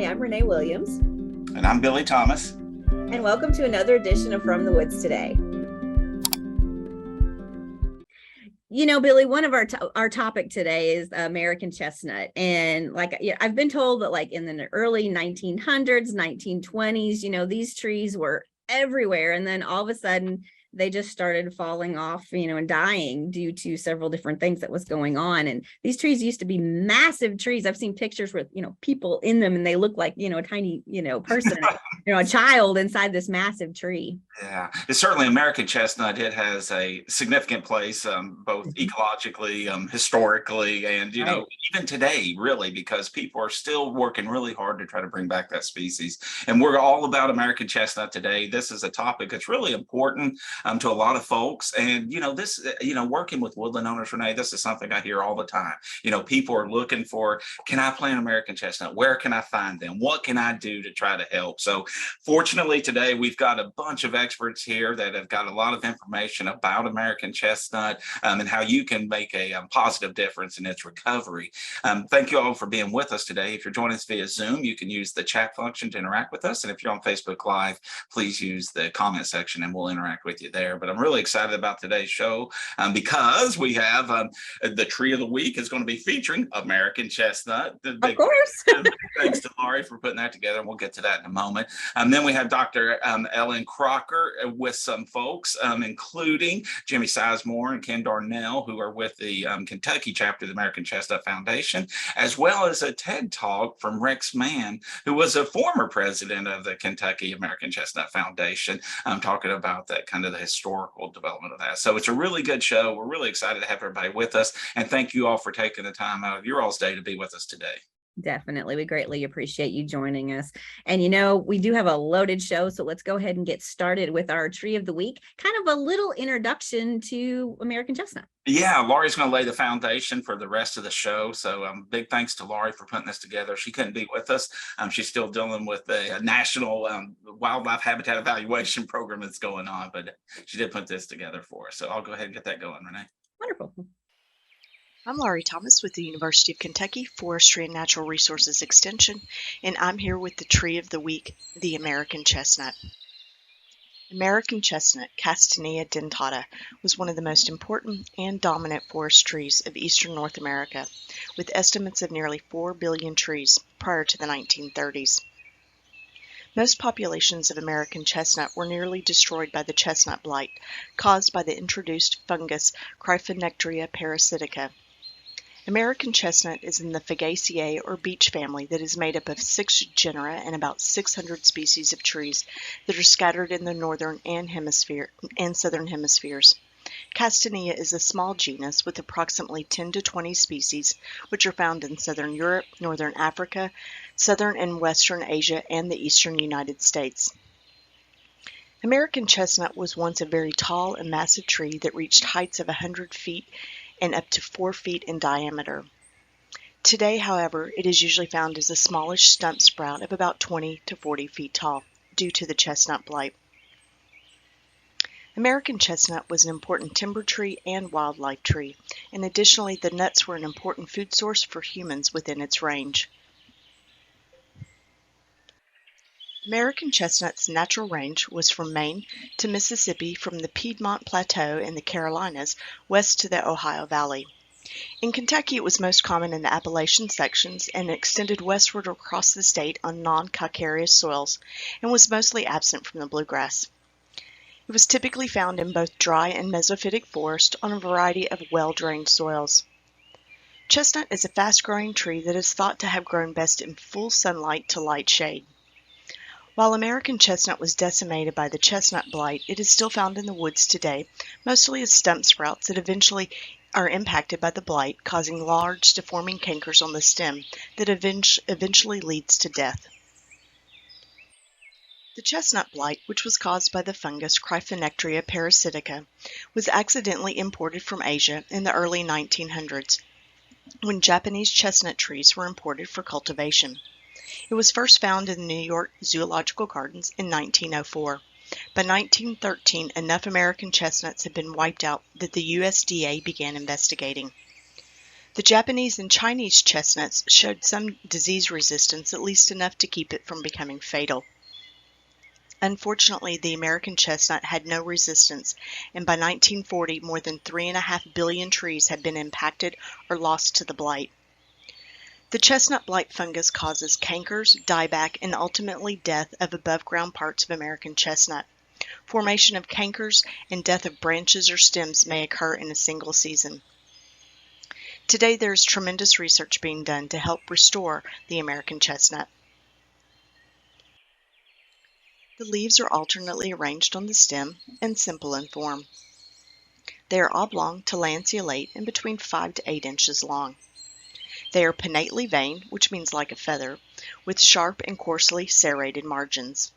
I'm Renee Williams. And I'm Billy Thomas. And welcome to another edition of From the Woods Today. You know, Billy, one of our topic today is American chestnut. And I've been told that in the early 1900s, 1920s, these trees were everywhere. And then all of a sudden, they just started falling off, and dying due to several different things that was going on. And these trees used to be massive trees. I've seen pictures with, people in them, and they look like, a tiny, person, a child inside this massive tree. Yeah, it's certainly American chestnut. It has a significant place, both ecologically, historically, and, Right. even today, really, because people are still working really hard to try to bring back that species. And we're all about American chestnut today. This is a topic that's really important to a lot of folks. And, working with woodland owners, Renee, this is something I hear all the time. People are looking for, can I plant American chestnut? Where can I find them? What can I do to try to help? So fortunately, today we've got a bunch of experts here that have got a lot of information about American chestnut and how you can make a positive difference in its recovery. Thank you all for being with us today. If you're joining us via Zoom, you can use the chat function to interact with us. And if you're on Facebook Live, please use the comment section and we'll interact with you there. But I'm really excited about today's show because we have the tree of the week is going to be featuring American chestnut. Of course. Thanks to Laurie for putting that together. And we'll get to that in a moment. Then we have Dr. Ellen Crocker with some folks, including Jimmy Sizemore and Ken Darnell, who are with the Kentucky chapter of the American Chestnut Foundation, as well as a TED Talk from Rex Mann, who was a former president of the Kentucky American Chestnut Foundation, talking about that kind of the historical development of that. So it's a really good show. We're really excited to have everybody with us. And thank you all for taking the time out of your all's day to be with us today. Definitely. We greatly appreciate you joining us. And, we do have a loaded show, so let's go ahead and get started with our tree of the week, kind of a little introduction to American chestnut. Yeah, Laurie's going to lay the foundation for the rest of the show. So big thanks to Laurie for putting this together. She couldn't be with us. She's still dealing with the national wildlife habitat evaluation program that's going on, but she did put this together for us. So I'll go ahead and get that going, Renee. Wonderful. I'm Laurie Thomas with the University of Kentucky Forestry and Natural Resources Extension, and I'm here with the tree of the week, the American chestnut. American chestnut, Castanea dentata, was one of the most important and dominant forest trees of eastern North America, with estimates of nearly 4 billion trees prior to the 1930s. Most populations of American chestnut were nearly destroyed by the chestnut blight, caused by the introduced fungus Cryphonectria parasitica. American chestnut is in the Fagaceae or beech family that is made up of 6 genera and about 600 species of trees that are scattered in the northern and southern hemispheres. Castanea is a small genus with approximately 10 to 20 species, which are found in southern Europe, northern Africa, southern and western Asia, and the eastern United States. American chestnut was once a very tall and massive tree that reached heights of 100 feet and up to 4 feet in diameter. Today, however, it is usually found as a smallish stump sprout of about 20 to 40 feet tall due to the chestnut blight. American chestnut was an important timber tree and wildlife tree, and additionally the nuts were an important food source for humans within its range. American chestnut's natural range was from Maine to Mississippi, from the Piedmont Plateau in the Carolinas west to the Ohio Valley. In Kentucky, it was most common in the Appalachian sections and extended westward across the state on non-calcareous soils and was mostly absent from the bluegrass. It was typically found in both dry and mesophytic forest on a variety of well-drained soils. Chestnut is a fast-growing tree that is thought to have grown best in full sunlight to light shade. While American chestnut was decimated by the chestnut blight, it is still found in the woods today, mostly as stump sprouts that eventually are impacted by the blight, causing large deforming cankers on the stem that eventually leads to death. The chestnut blight, which was caused by the fungus Cryphonectria parasitica, was accidentally imported from Asia in the early 1900s, when Japanese chestnut trees were imported for cultivation. It was first found in the New York Zoological Gardens in 1904. By 1913, enough American chestnuts had been wiped out that the USDA began investigating. The Japanese and Chinese chestnuts showed some disease resistance, at least enough to keep it from becoming fatal. Unfortunately, the American chestnut had no resistance, and by 1940, more than 3.5 billion trees had been impacted or lost to the blight. The chestnut blight fungus causes cankers, dieback, and ultimately death of above-ground parts of American chestnut. Formation of cankers and death of branches or stems may occur in a single season. Today, there is tremendous research being done to help restore the American chestnut. The leaves are alternately arranged on the stem and simple in form. They are oblong to lanceolate and between 5 to 8 inches long. They are pinnately veined, which means like a feather, with sharp and coarsely serrated margins.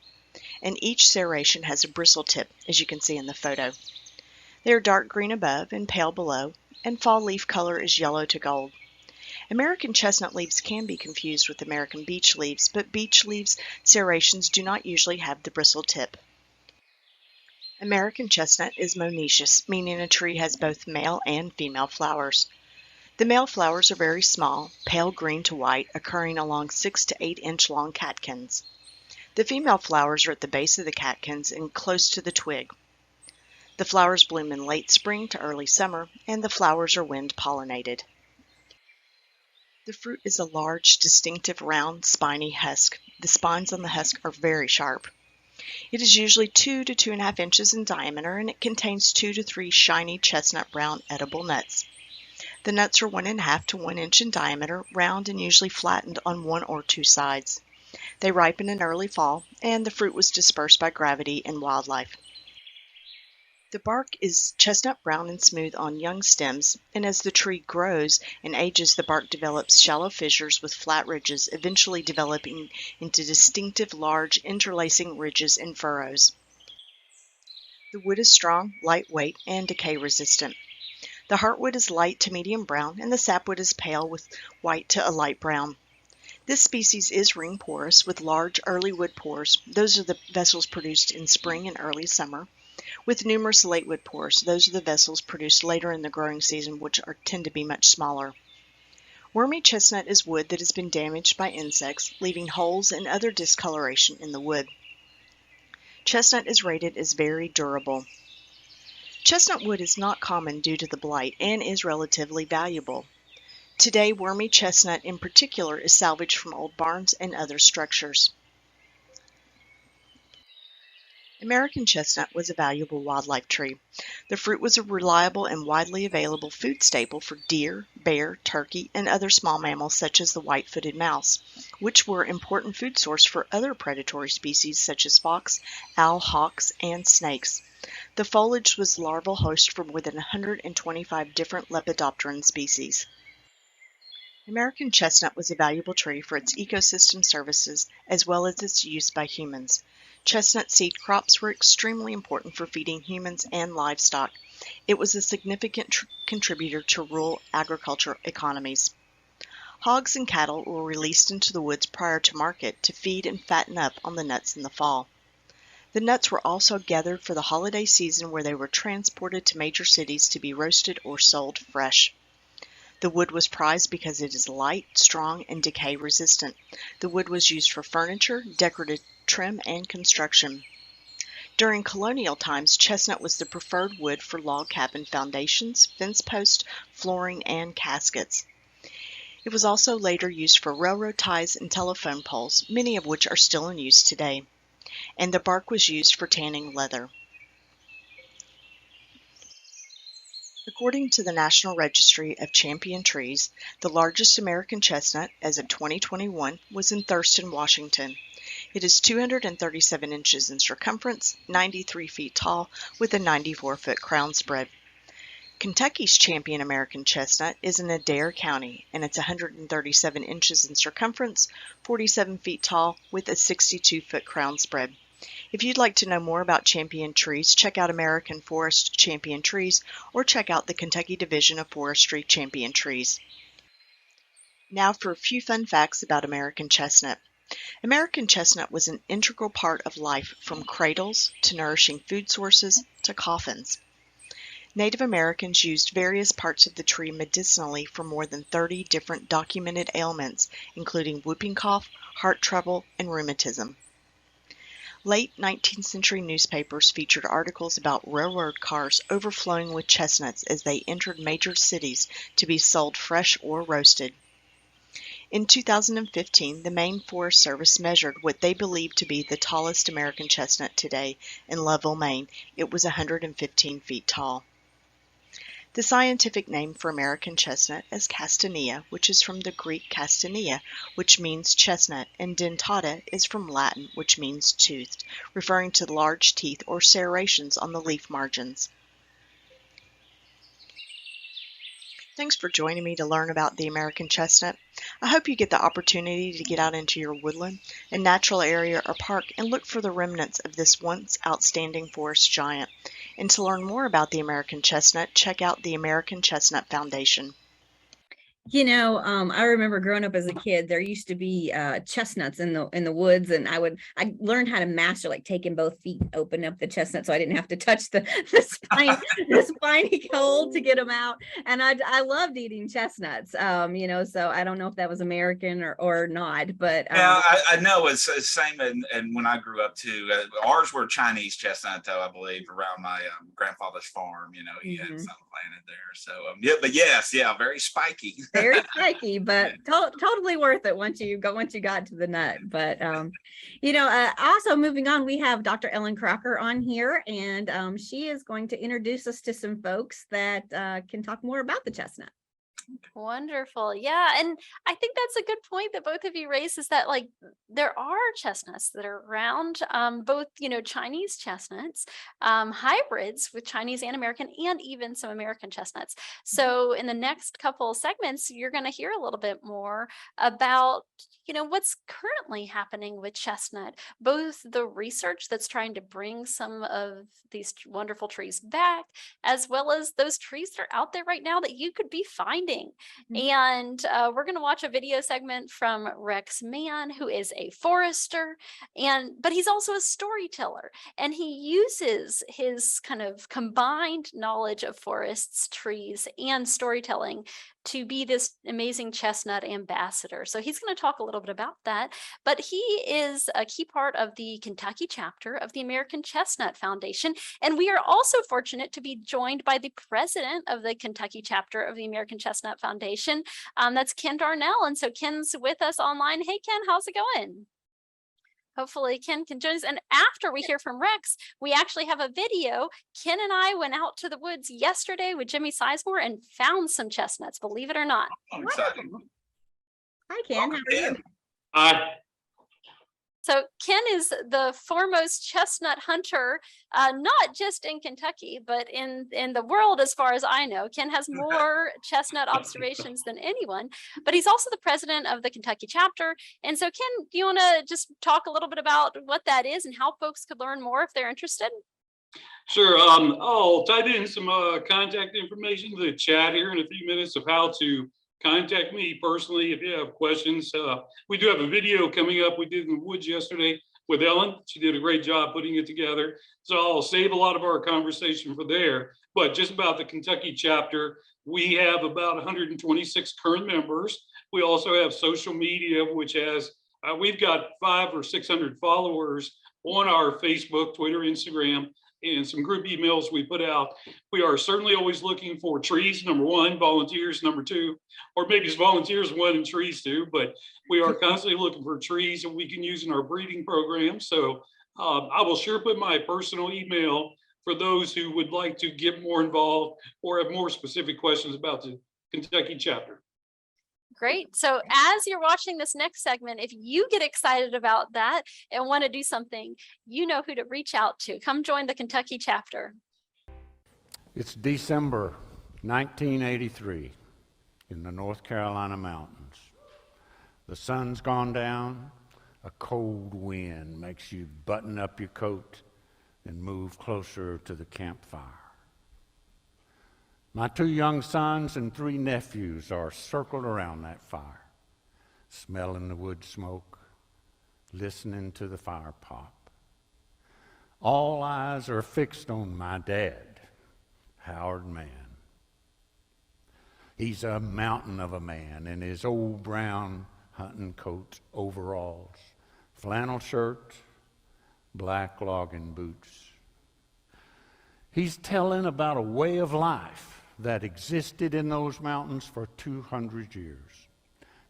And each serration has a bristle tip, as you can see in the photo. They are dark green above and pale below, and fall leaf color is yellow to gold. American chestnut leaves can be confused with American beech leaves, but beech leaves serrations do not usually have the bristle tip. American chestnut is monoecious, meaning a tree has both male and female flowers. The male flowers are very small, pale green to white, occurring along 6 to 8 inch long catkins. The female flowers are at the base of the catkins and close to the twig. The flowers bloom in late spring to early summer, and the flowers are wind pollinated. The fruit is a large, distinctive, round, spiny husk. The spines on the husk are very sharp. It is usually 2 to 2.5 inches in diameter, and it contains 2 to 3 shiny chestnut brown edible nuts. The nuts are 1.5 to 1 inch in diameter, round and usually flattened on 1 or 2 sides. They ripen in early fall, and the fruit was dispersed by gravity and wildlife. The bark is chestnut brown and smooth on young stems, and as the tree grows and ages, the bark develops shallow fissures with flat ridges, eventually developing into distinctive large interlacing ridges and furrows. The wood is strong, lightweight, and decay resistant. The heartwood is light to medium brown, and the sapwood is pale with white to a light brown. This species is ring porous with large early wood pores. Those are the vessels produced in spring and early summer. With numerous late wood pores, those are the vessels produced later in the growing season, which tend to be much smaller. Wormy chestnut is wood that has been damaged by insects, leaving holes and other discoloration in the wood. Chestnut is rated as very durable. Chestnut wood is not common due to the blight and is relatively valuable. Today, wormy chestnut in particular is salvaged from old barns and other structures. American chestnut was a valuable wildlife tree. The fruit was a reliable and widely available food staple for deer, bear, turkey, and other small mammals such as the white-footed mouse, which were important food source for other predatory species such as fox, owl, hawks, and snakes. The foliage was larval host for more than 125 different lepidopteran species. American chestnut was a valuable tree for its ecosystem services as well as its use by humans. Chestnut seed crops were extremely important for feeding humans and livestock. It was a significant contributor to rural agriculture economies. Hogs and cattle were released into the woods prior to market to feed and fatten up on the nuts in the fall. The nuts were also gathered for the holiday season, where they were transported to major cities to be roasted or sold fresh. The wood was prized because it is light, strong, and decay resistant. The wood was used for furniture, decorative trim, and construction. During colonial times, chestnut was the preferred wood for log cabin foundations, fence posts, flooring, and caskets. It was also later used for railroad ties and telephone poles, many of which are still in use today. And the bark was used for tanning leather. According to the National Registry of Champion Trees, the largest American chestnut, as of 2021, was in Thurston, Washington. It is 237 inches in circumference, 93 feet tall, with a 94-foot crown spread. Kentucky's champion American chestnut is in Adair County, and it's 137 inches in circumference, 47 feet tall, with a 62-foot crown spread. If you'd like to know more about champion trees, check out American Forest Champion Trees or check out the Kentucky Division of Forestry Champion Trees. Now for a few fun facts about American chestnut. American chestnut was an integral part of life, from cradles to nourishing food sources to coffins. Native Americans used various parts of the tree medicinally for more than 30 different documented ailments, including whooping cough, heart trouble, and rheumatism. Late 19th century newspapers featured articles about railroad cars overflowing with chestnuts as they entered major cities to be sold fresh or roasted. In 2015, the Maine Forest Service measured what they believed to be the tallest American chestnut today in Lovell, Maine. It was 115 feet tall. The scientific name for American chestnut is castanea, which is from the Greek castania, which means chestnut, and dentata is from Latin, which means toothed, referring to large teeth or serrations on the leaf margins. Thanks for joining me to learn about the American chestnut. I hope you get the opportunity to get out into your woodland, a natural area, or park and look for the remnants of this once outstanding forest giant. And to learn more about the American chestnut, check out the American Chestnut Foundation. I remember growing up as a kid, there used to be chestnuts in the woods, and I learned how to master like taking both feet, open up the chestnut so I didn't have to touch the the spiny cold to get them out. And I loved eating chestnuts. So I don't know if that was American or not, but yeah, I know it's the same. And when I grew up too, ours were Chinese chestnut, though, I believe, around my grandfather's farm. He had some planted there. So yeah, but yes, yeah, very spiky. Very spiky, but totally worth it once you got to the nut. But also moving on, we have Dr. Ellen Crocker on here, and she is going to introduce us to some folks that can talk more about the chestnut. Wonderful. Yeah. And I think that's a good point that both of you raised, is that like there are chestnuts that are around, both, Chinese chestnuts, hybrids with Chinese and American, and even some American chestnuts. So in the next couple segments, you're going to hear a little bit more about, what's currently happening with chestnut, both the research that's trying to bring some of these wonderful trees back, as well as those trees that are out there right now that you could be finding. And we're going to watch a video segment from Rex Mann, who is a forester, but he's also a storyteller, and he uses his kind of combined knowledge of forests, trees, and storytelling to be this amazing chestnut ambassador. So he's going to talk a little bit about that, but he is a key part of the Kentucky chapter of the American Chestnut Foundation. And we are also fortunate to be joined by the president of the Kentucky chapter of the American Chestnut Foundation. That's Ken Darnell. And so Ken's with us online. Hey, Ken, how's it going? Hopefully Ken can join us. And after we hear from Rex, we actually have a video. Ken and I went out to the woods yesterday with Jimmy Sizemore and found some chestnuts, believe it or not. I'm excited. Hi, Ken. How are you? Hi. So Ken is the foremost chestnut hunter, not just in Kentucky, but in the world, as far as I know. Ken has more chestnut observations than anyone, but he's also the president of the Kentucky chapter. And so Ken, do you want to just talk a little bit about what that is and how folks could learn more if they're interested? Sure. I'll type in some contact information to the chat here in a few minutes of how to contact me personally if you have questions. We do have a video coming up we did in the woods yesterday with Ellen. She did a great job putting it together. So I'll save a lot of our conversation for there. But just about the Kentucky chapter, we have about 126 current members. We also have social media, which has, we've got 500 or 600 followers on our Facebook, Twitter, Instagram, and some group emails we put out. We are certainly always looking for trees, number one, volunteers, number two, or maybe it's volunteers one and trees two, but we are constantly looking for trees that we can use in our breeding program. So I will sure put my personal email for those who would like to get more involved or have more specific questions about the Kentucky chapter. Great. So as you're watching this next segment, if you get excited about that and want to do something, you know who to reach out to. Come join the Kentucky chapter. It's December 1983 in the North Carolina mountains. The sun's gone down. A cold wind makes you button up your coat and move closer to the campfire. My 2 young sons and 3 nephews are circled around that fire, smelling the wood smoke, listening to the fire pop. All eyes are fixed on my dad, Howard Mann. He's a mountain of a man in his old brown hunting coat, overalls, flannel shirt, black logging boots. He's telling about a way of life that existed in those mountains for 200 years,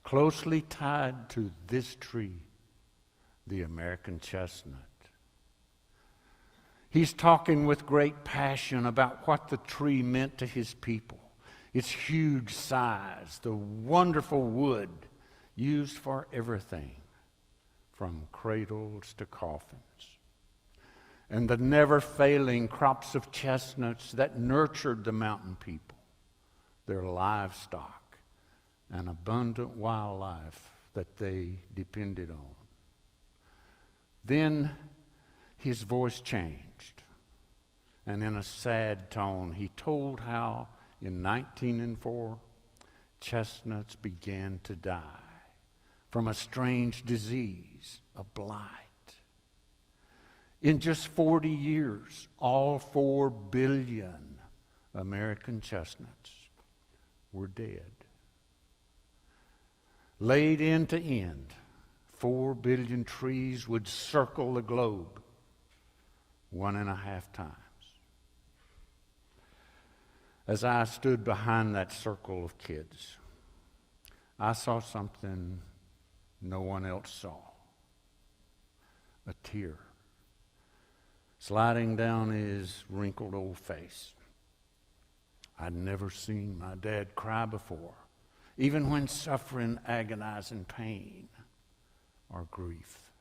closely tied to this tree, the American chestnut. He's talking with great passion about what the tree meant to his people, its huge size, the wonderful wood used for everything, from cradles to coffins, and the never-failing crops of chestnuts that nurtured the mountain people, their livestock, and abundant wildlife that they depended on. Then his voice changed, and in a sad tone, he told how in 1904, chestnuts began to die from a strange disease, a blight. In just 40 years, all 4 billion American chestnuts were dead. Laid end to end, 4 billion trees would circle the globe 1.5 times. As I stood behind that circle of kids, I saw something no one else saw. A tear sliding down his wrinkled old face. I'd never seen my dad cry before, even when suffering agonizing pain or grief.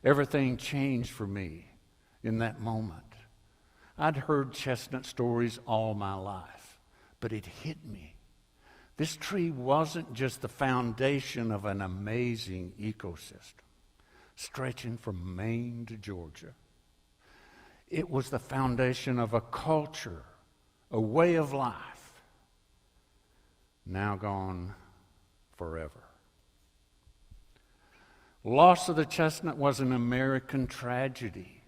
Everything changed for me in that moment. I'd heard chestnut stories all my life, but it hit me. This tree wasn't just the foundation of an amazing ecosystem stretching from Maine to Georgia. It was the foundation of a culture, a way of life, now gone forever. Loss of the chestnut was an American tragedy,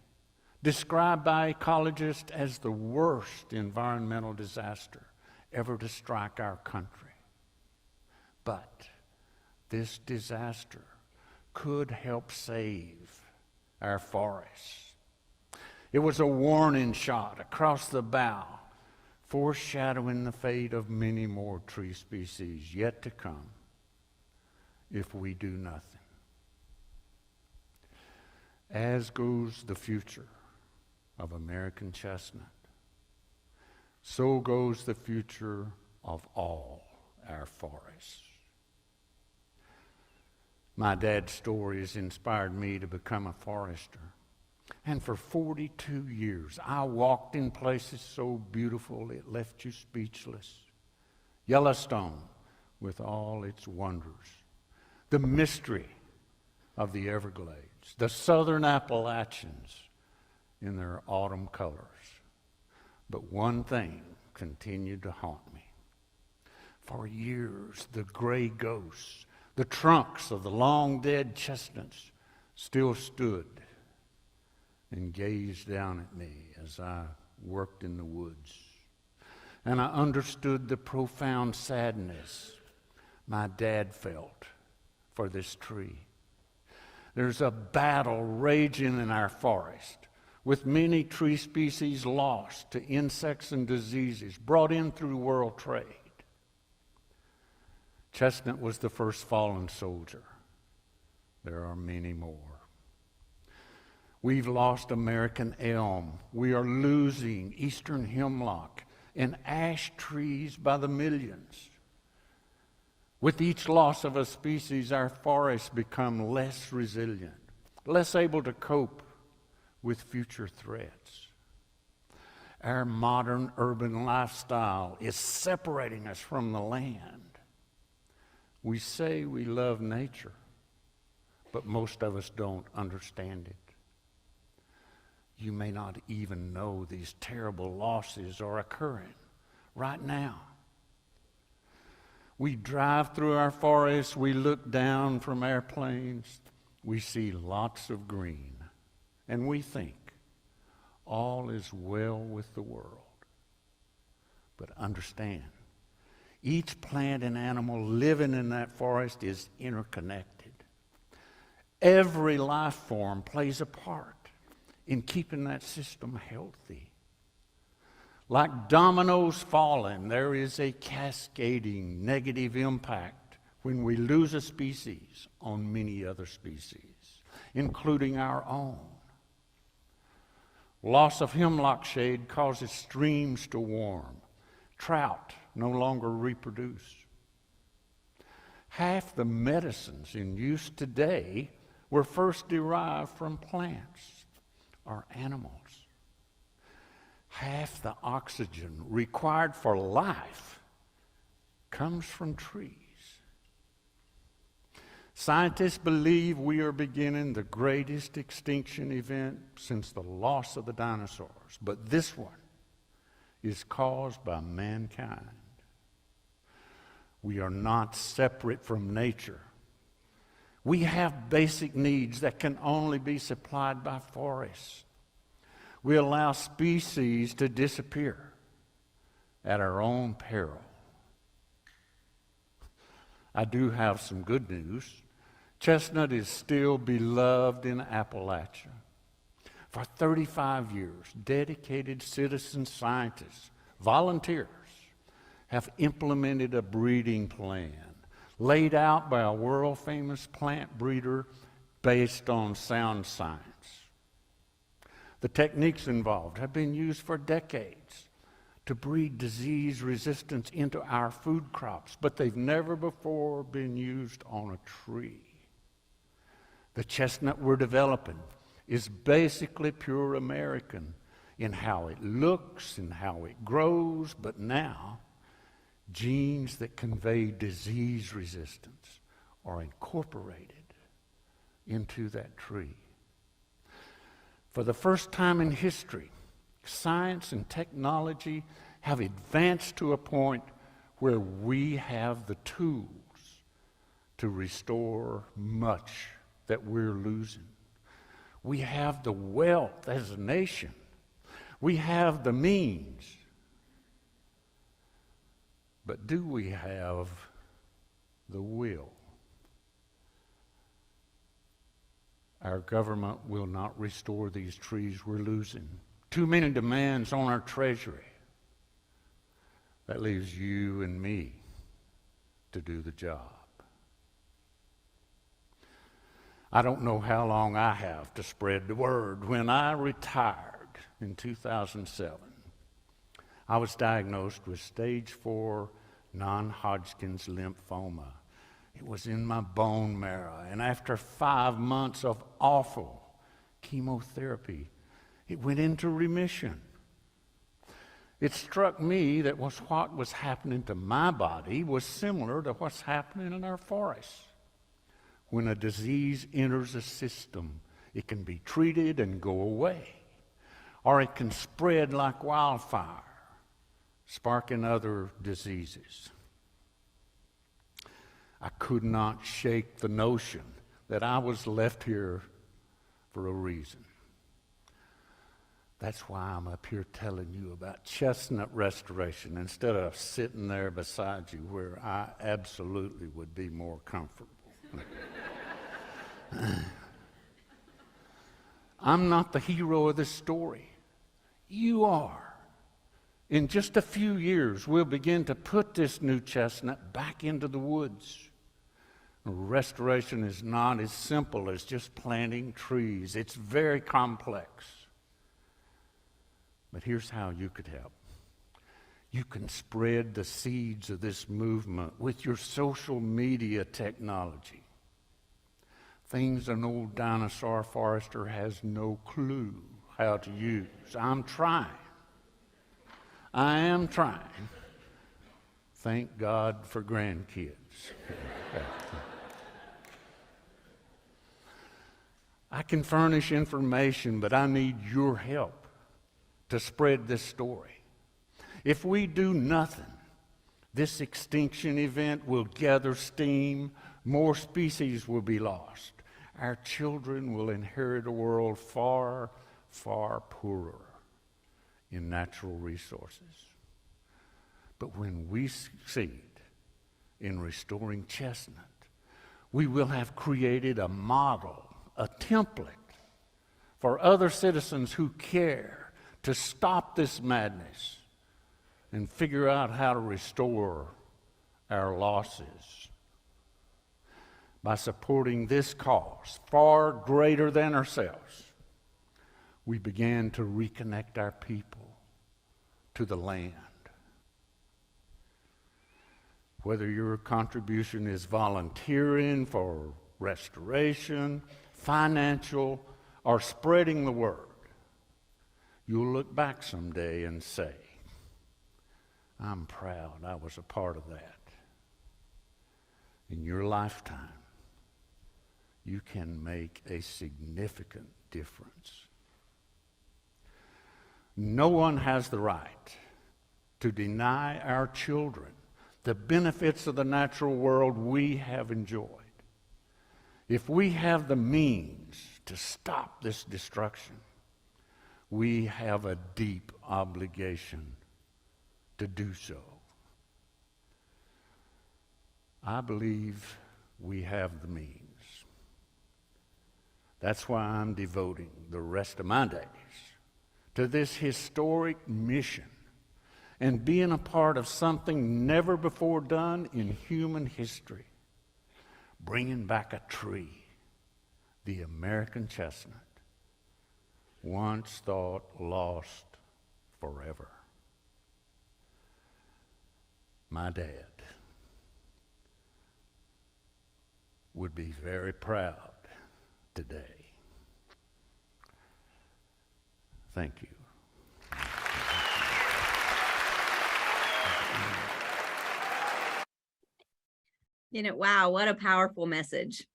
described by ecologists as the worst environmental disaster ever to strike our country. But this disaster could help save our forests. It was a warning shot across the bow, foreshadowing the fate of many more tree species yet to come if we do nothing. As goes the future of American chestnut, so goes the future of all our forests. My dad's stories inspired me to become a forester. And for 42 years, I walked in places so beautiful it left you speechless. Yellowstone, with all its wonders, the mystery of the Everglades, the southern Appalachians in their autumn colors. But one thing continued to haunt me. For years, the gray ghosts, the trunks of the long-dead chestnuts still stood and gazed down at me as I worked in the woods. And I understood the profound sadness my dad felt for this tree. There's a battle raging in our forest, with many tree species lost to insects and diseases brought in through world trade. Chestnut was the first fallen soldier. There are many more. We've lost American elm. We are losing eastern hemlock and ash trees by the millions. With each loss of a species, our forests become less resilient, less able to cope with future threats. Our modern urban lifestyle is separating us from the land. We say we love nature, but most of us don't understand it. You may not even know these terrible losses are occurring right now. We drive through our forests, we look down from airplanes, we see lots of green, and we think all is well with the world. But understand, each plant and animal living in that forest is interconnected. Every life form plays a part in keeping that system healthy. Like dominoes falling, there is a cascading negative impact when we lose a species on many other species, including our own. Loss of hemlock shade causes streams to warm. Trout no longer reproduce. Half the medicines in use today were first derived from plants or animals. Half the oxygen required for life comes from trees. Scientists believe we are beginning the greatest extinction event since the loss of the dinosaurs, but this one is caused by mankind. We are not separate from nature. We have basic needs that can only be supplied by forests. We allow species to disappear at our own peril. I do have some good news. Chestnut is still beloved in Appalachia. For 35 years, dedicated citizen scientists, volunteers, have implemented a breeding plan laid out by a world-famous plant breeder based on sound science. The techniques involved have been used for decades to breed disease resistance into our food crops, but they've never before been used on a tree. The chestnut we're developing is basically pure American in how it looks and how it grows, but now genes that convey disease resistance are incorporated into that tree. For the first time in history, science and technology have advanced to a point where we have the tools to restore much that we're losing. We have the wealth as a nation. We have the means. But do we have the will? Our government will not restore these trees we're losing. Too many demands on our treasury. That leaves you and me to do the job. I don't know how long I have to spread the word. When I retired in 2007, I was diagnosed with stage 4 non-Hodgkin's lymphoma. It was in my bone marrow, and after 5 months of awful chemotherapy, it went into remission. It struck me that what was happening to my body was similar to what's happening in our forests. When a disease enters a system, it can be treated and go away, or it can spread like wildfire, sparking other diseases. I could not shake the notion that I was left here for a reason. That's why I'm up here telling you about chestnut restoration instead of sitting there beside you where I absolutely would be more comfortable. I'm not the hero of this story. You are. In just a few years, we'll begin to put this new chestnut back into the woods. Restoration is not as simple as just planting trees. It's very complex. But here's how you could help. You can spread the seeds of this movement with your social media technology. Things an old dinosaur forester has no clue how to use. I'm trying. I am trying. Thank God for grandkids. I can furnish information, but I need your help to spread this story. If we do nothing, this extinction event will gather steam, more species will be lost. Our children will inherit a world far, far poorer in natural resources. But when we succeed in restoring Chestnut, we will have created a model, a template for other citizens who care to stop this madness and figure out how to restore our losses. By supporting this cause, far greater than ourselves, we began to reconnect our people to the land. Whether your contribution is volunteering for restoration, financial, or spreading the word, you'll look back someday and say, I'm proud I was a part of that. In your lifetime, you can make a significant difference. No one has the right to deny our children the benefits of the natural world we have enjoyed. If we have the means to stop this destruction, we have a deep obligation to do so. I believe we have the means. That's why I'm devoting the rest of my days to this historic mission and being a part of something never before done in human history, bringing back a tree, the American chestnut, once thought lost forever. My dad would be very proud today. Thank you. Wow, what a powerful message.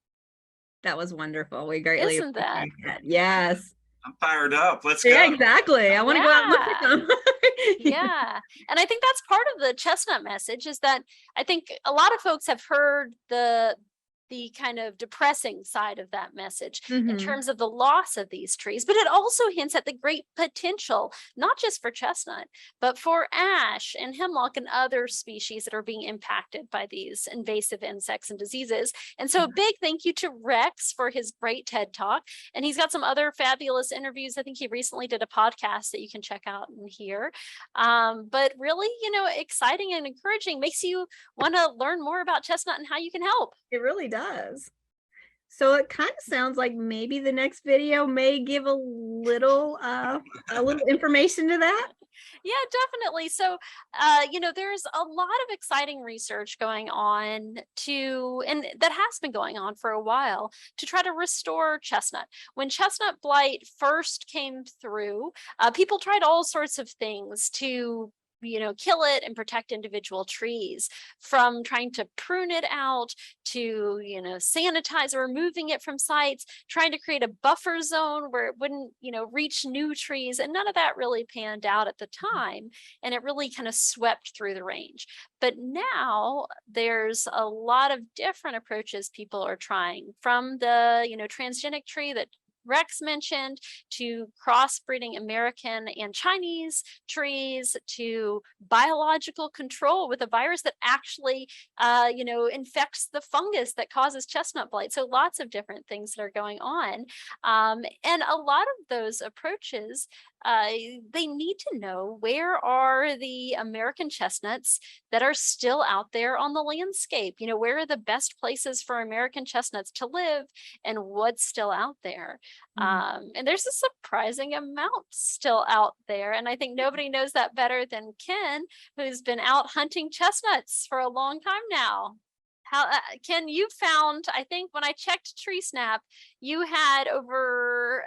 That was wonderful. We greatly Isn't that? appreciate that. Yes. I'm fired up. Let's Yeah, go. exactly. I want to go out and look at them. Yeah. And I think that's part of the chestnut message, is that I think a lot of folks have heard the kind of depressing side of that message in Mhm. terms of the loss of these trees, but it also hints at the great potential, not just for chestnut, but for ash and hemlock and other species that are being impacted by these invasive insects and diseases. And so a big thank you to Rex for his great TED Talk. And he's got some other fabulous interviews. I think he recently did a podcast that you can check out and hear. But really, exciting and encouraging, makes you want to learn more about chestnut and how you can help. It really does. So it kind of sounds like maybe the next video may give a little information to that. Yeah, definitely. So, there's a lot of exciting research going on and that has been going on for a while, to try to restore chestnut. When chestnut blight first came through, people tried all sorts of things to kill it and protect individual trees, from trying to prune it out to, sanitize or removing it from sites, trying to create a buffer zone where it wouldn't, reach new trees. And none of that really panned out at the time. And it really kind of swept through the range. But now there's a lot of different approaches people are trying, from the, transgenic tree that Rex mentioned, to crossbreeding American and Chinese trees, to biological control with a virus that actually, infects the fungus that causes chestnut blight. So lots of different things that are going on. And a lot of those approaches, they need to know, where are the American chestnuts that are still out there on the landscape? Where are the best places for American chestnuts to live, and what's still out there? And there's a surprising amount still out there. And I think nobody knows that better than Ken, who's been out hunting chestnuts for a long time now. How, Ken, you found, I think when I checked TreeSnap, you had over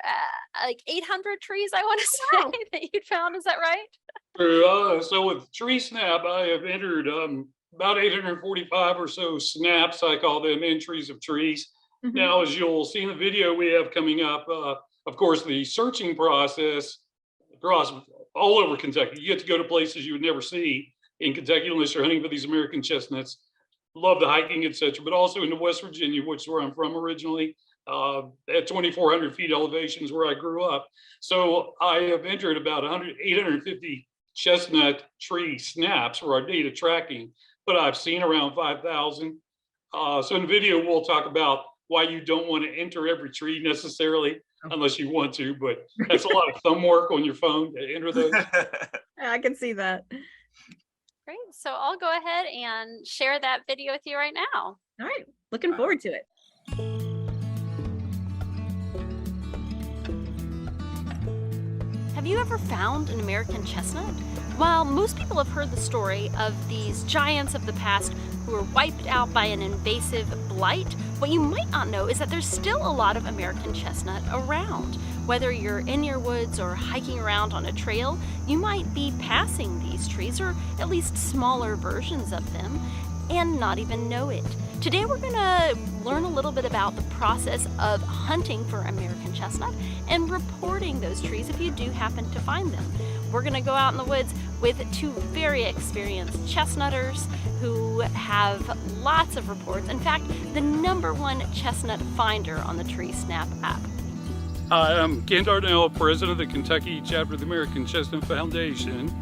like 800 trees, I want to say, that you found. Is that right? So with TreeSnap, I have entered about 845 or so snaps, I call them, entries of trees. Mhm. Now, as you'll see in the video we have coming up, of course, the searching process across all over Kentucky. You get to go to places you would never see in Kentucky unless you're hunting for these American chestnuts. Love the hiking, etc., but also into West Virginia, which is where I'm from originally, at 2,400 feet elevations where I grew up. So I have entered about 850 chestnut tree snaps for our data tracking, but I've seen around 5,000. So in the video, we'll talk about why you don't want to enter every tree necessarily, unless you want to, but that's a lot of thumb work on your phone to enter those. I can see that. Great. So I'll go ahead and share that video with you right now. All right. Looking forward to it. Have you ever found an American chestnut? While most people have heard the story of these giants of the past who were wiped out by an invasive blight, what you might not know is that there's still a lot of American chestnut around. Whether you're in your woods or hiking around on a trail, you might be passing these trees, or at least smaller versions of them, and not even know it. Today we're going to learn a little bit about the process of hunting for American chestnut and reporting those trees if you do happen to find them. We're going to go out in the woods with two very experienced chestnutters who have lots of reports. In fact, the #1 chestnut finder on the TreeSnap app. Hi, I'm Ken Darnell, president of the Kentucky chapter of the American Chestnut Foundation.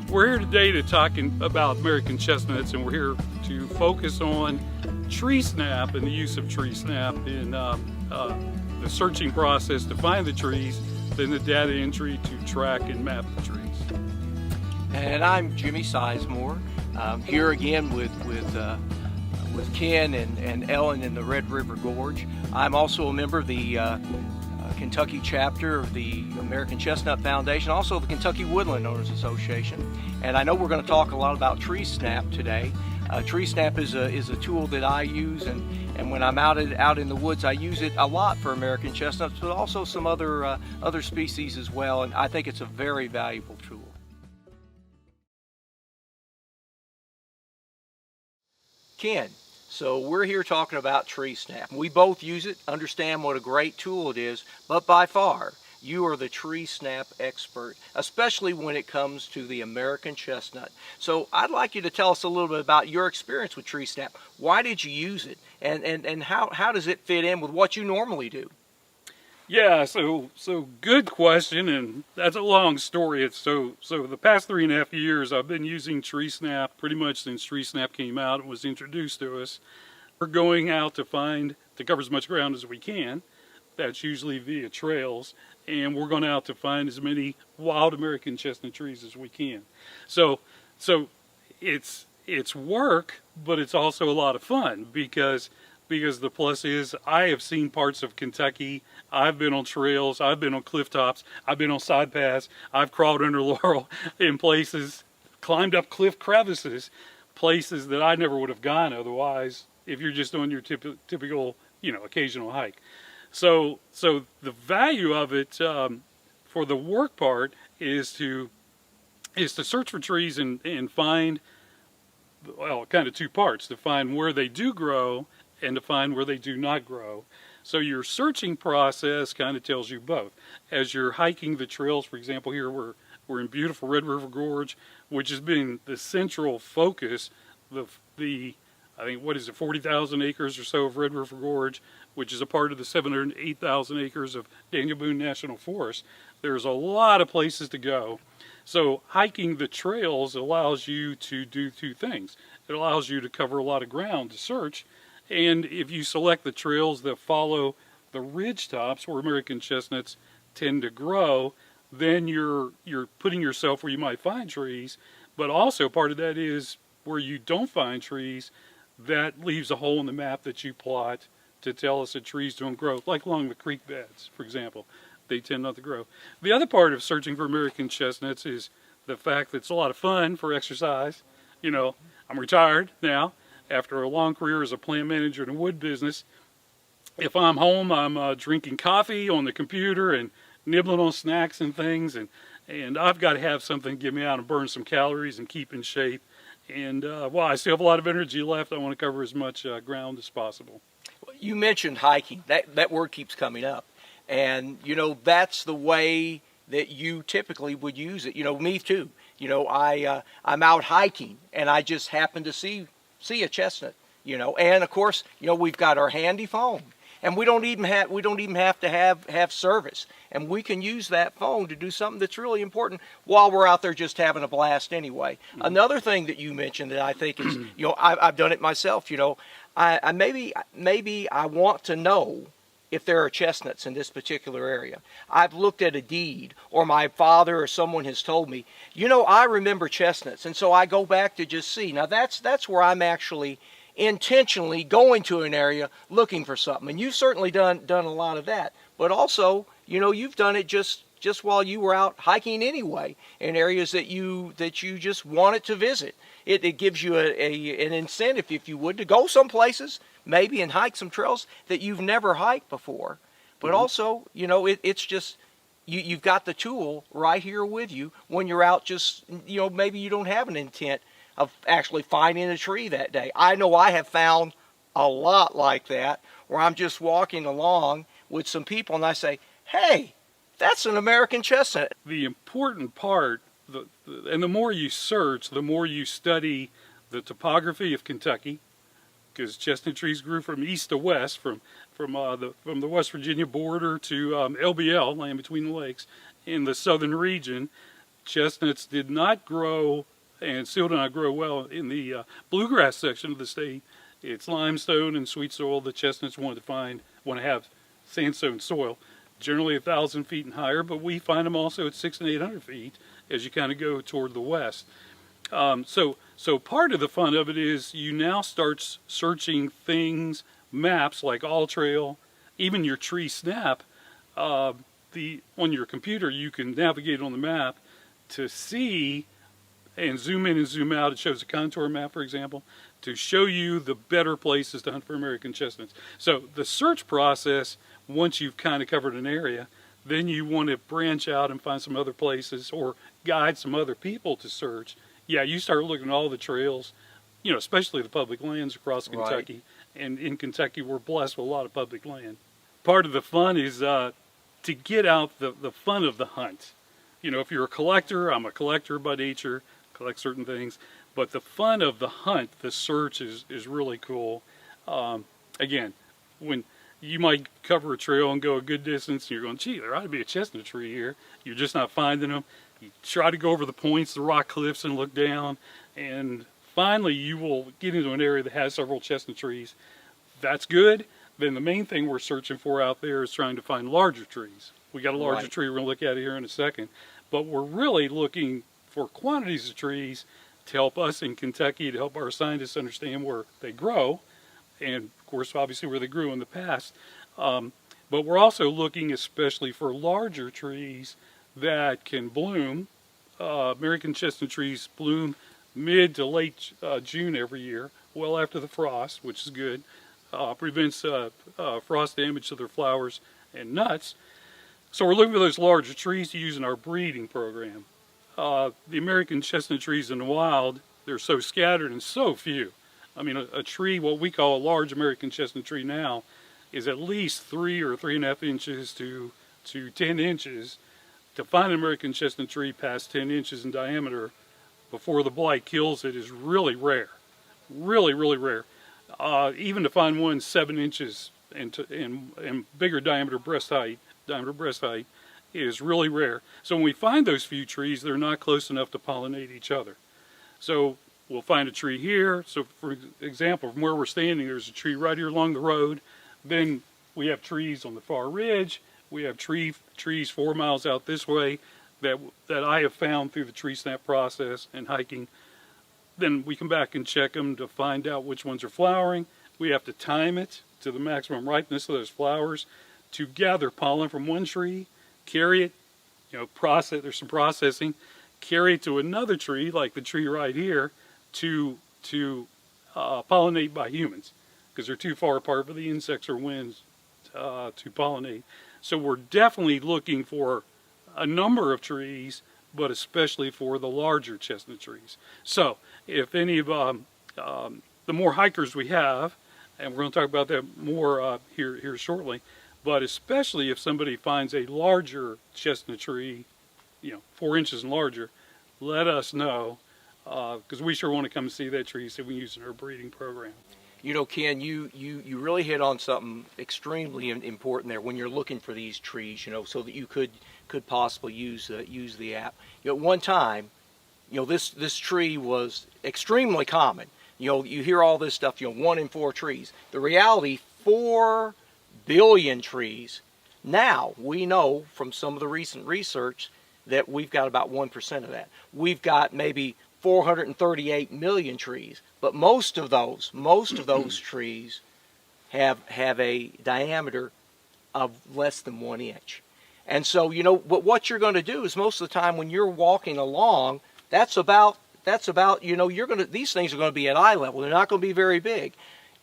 We're here today to talk about American chestnuts, and we're here to focus on TreeSnap and the use of TreeSnap in the searching process to find the trees, then the data entry to track and map the trees. And I'm Jimmy Sizemore, here again with Ken and Ellen in the Red River Gorge. I'm also a member of the Kentucky chapter of the American Chestnut Foundation, also the Kentucky Woodland Owners Association. And I know we're going to talk a lot about TreeSnap today. TreeSnap is a tool that I use, and when I'm out in the woods, I use it a lot for American chestnuts, but also some other species as well. And I think it's a very valuable tool. Ken, so we're here talking about TreeSnap. We both use it, understand what a great tool it is, but by far, you are the TreeSnap expert, especially when it comes to the American chestnut. So I'd like you to tell us a little bit about your experience with TreeSnap. Why did you use it? And how does it fit in with what you normally do? Yeah, so good question, and that's a long story. So the past 3.5 years, I've been using TreeSnap pretty much since TreeSnap came out and was introduced to us. We're going out to cover as much ground as we can. That's usually via trails, and we're going out to find as many wild American chestnut trees as we can. So it's work, but it's also a lot of fun because the plus is I have seen parts of Kentucky. I've been on trails, I've been on cliff tops, I've been on side paths, I've crawled under laurel in places, climbed up cliff crevices, places that I never would have gone otherwise if you're just doing your typical, occasional hike. So the value of it for the work part is to search for trees and find, well, kind of two parts, to find where they do grow and to find where they do not grow. So your searching process kind of tells you both. As you're hiking the trails, for example, here we're in beautiful Red River Gorge, which has been the central focus of the I think, 40,000 acres or so of Red River Gorge, which is a part of the 708,000 acres of Daniel Boone National Forest. There's a lot of places to go. So hiking the trails allows you to do two things. It allows you to cover a lot of ground to search, and if you select the trails that follow the ridge tops where American chestnuts tend to grow, then you're putting yourself where you might find trees, but also part of that is where you don't find trees, that leaves a hole in the map that you plot to tell us that trees don't grow, like along the creek beds, for example. They tend not to grow. The other part of searching for American chestnuts is the fact that it's a lot of fun for exercise. I'm retired now after a long career as a plant manager in the wood business. If I'm home, I'm drinking coffee on the computer and nibbling on snacks and things, and I've got to have something to get me out and burn some calories and keep in shape. And while I still have a lot of energy left, I want to cover as much ground as possible. You mentioned hiking. That word keeps coming up. And, that's the way that you typically would use it. Me too. I'm out hiking, and I just happen to see a chestnut, and of course, we've got our handy phone. and we don't even have to have service, and we can use that phone to do something that's really important while we're out there just having a blast anyway. Another thing that you mentioned that I think is, I've done it myself. I maybe I want to know if there are chestnuts in this particular area. I've looked at a deed, or my father or someone has told me, I remember chestnuts, and so I go back to just see. Now that's where I'm actually intentionally going to an area looking for something, and you've certainly done a lot of that. But also, you've done it just while you were out hiking anyway, in areas that you just wanted to visit. It gives you an incentive, if you would, to go some places, maybe, and hike some trails that you've never hiked before. But also, it's just, you've got the tool right here with you when you're out just, maybe you don't have an intent of actually finding a tree that day. I know I have found a lot like that, where I'm just walking along with some people and I say, hey, that's an American chestnut. The important part, and the more you search, the more you study the topography of Kentucky, because chestnut trees grew from east to west, from the West Virginia border to LBL, land between the lakes, in the southern region. Chestnuts did not grow, and still do not grow well, in the bluegrass section of the state. It's limestone and sweet soil that chestnuts want to have sandstone soil, generally 1,000 feet and higher, but we find them also at 600 and 800 feet as you kind of go toward the west. So part of the fun of it is you now start searching things, maps like All Trail, even your TreeSnap. On your computer, you can navigate on the map to see and zoom in and zoom out. It shows a contour map, for example, to show you the better places to hunt for American chestnuts. So the search process, once you've kind of covered an area, then you want to branch out and find some other places or guide some other people to search. Yeah, you start looking at all the trails, especially the public lands across Kentucky. Right. And in Kentucky, we're blessed with a lot of public land. Part of the fun is to get out the fun of the hunt. If you're a collector, I'm a collector by nature, collect certain things. But the fun of the hunt, the search is really cool. Again, when you might cover a trail and go a good distance, and you're going, gee, there ought to be a chestnut tree here. You're just not finding them. You try to go over the points, the rock cliffs, and look down, and finally you will get into an area that has several chestnut trees. That's good. Then the main thing we're searching for out there is trying to find larger trees. We got a larger tree we're going to look at here in a second, but we're really looking for quantities of trees to help us in Kentucky, to help our scientists understand where they grow, and of course obviously where they grew in the past. But we're also looking especially for larger trees that can bloom. American chestnut trees bloom mid to late June every year, well after the frost, which is good. Prevents frost damage to their flowers and nuts. So we're looking for those larger trees to use in our breeding program. The American chestnut trees in the wild, they're so scattered and so few. I mean, a tree, what we call a large American chestnut tree now, is at least 3 or 3.5 inches to 10 inches. To find an American chestnut tree past 10 inches in diameter before the blight kills it is really rare. Really, really rare. Even to find one 7 inches and bigger diameter breast height is really rare. So when we find those few trees, they're not close enough to pollinate each other. So we'll find a tree here. So for example, from where we're standing, there's a tree right here along the road. Then we have trees on the far ridge. We have trees 4 miles out this way that I have found through the TreeSnap process and hiking. Then we come back and check them to find out which ones are flowering. We have to time it to the maximum ripeness of those flowers to gather pollen from one tree, carry it, there's some processing, carry it to another tree, like the tree right here, to pollinate by humans, because they're too far apart for the insects or winds to pollinate. So we're definitely looking for a number of trees, but especially for the larger chestnut trees. So if any of the more hikers we have, and we're going to talk about that more here shortly, but especially if somebody finds a larger chestnut tree, 4 inches and larger, let us know, because we sure want to come see that tree so we can use it in our breeding program. You know, Ken, you really hit on something extremely important there when you're looking for these trees, you know, so that you could possibly use the app. You know, at one time, you know, this tree was extremely common. You know, you hear all this stuff, you know, 1 in 4 trees. The reality, 4 billion trees. Now, we know from some of the recent research that we've got about 1% of that. We've got maybe 438 million trees, but most of those trees have a diameter of less than 1 inch. And so, you know, but what you're going to do is most of the time when you're walking along, that's about, you know, these things are going to be at eye level. They're not going to be very big.